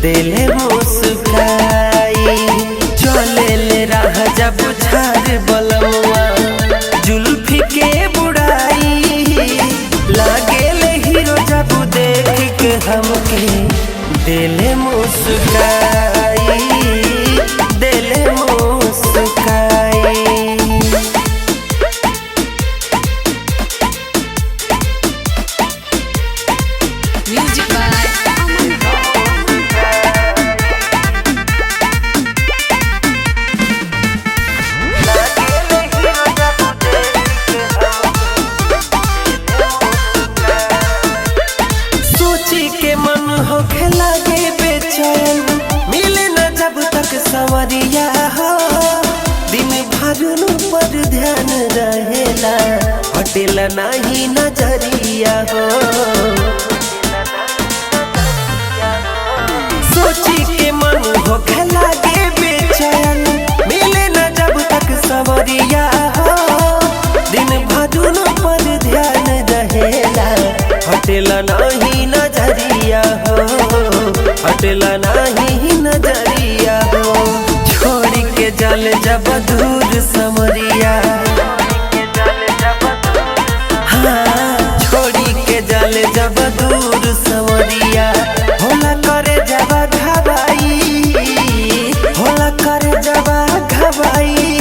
दिले मुस्काई। चले ले राह जब झार बलमुआ जुल्फी के बुढ़ाई, लागे ले हीरो जब देख के हमके दिले मुस्काई, दिले मुस्काई। Music by Aman सोची के मन होखे लागे बेचैन, मिले न जब तक संवरिया हो। दिन भर पर ध्यान रहेला, हटेला नहीं नजरिया हो। सोची के मन होखे लागे बेचैन, मिले न जब तक संवरिया हो। दिन भर पर ध्यान रहेला, हटेला नहीं नजरिया हो, हटेला नहीं नजरिया हो। छोड़ के जल जब दूर समरिया, हाँ छोड़ी के जल जब दूर समरिया, होला करे जब घबाई, होला करे जब घबाई।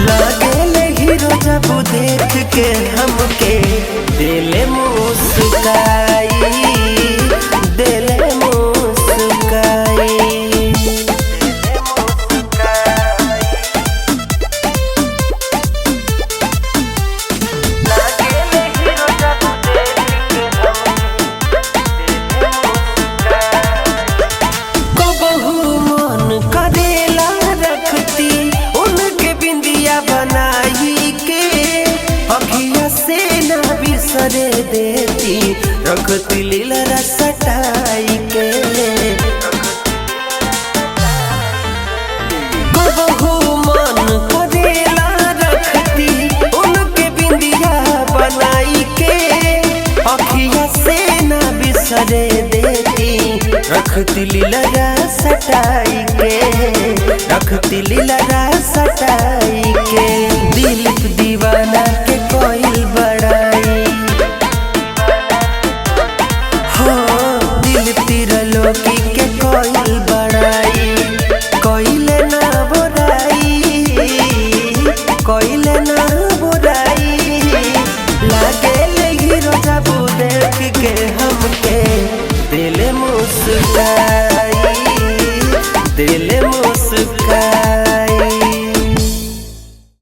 लागे ले हीरो जब देख के हमके दिले मुस्काई, दिले मुस्काई। कबहू मन करेला रखती उनके बिंदिया बनाई के, अखिया से ना बिसरे देती रखती लीला सटाई के। कबहू मन करेला रखती उनके बिंदिया बनाई के, अखिया से ना बिसरे देती रखती लीला सटाई के, रखती लीला सटाई के। दिल दीवाना के कोई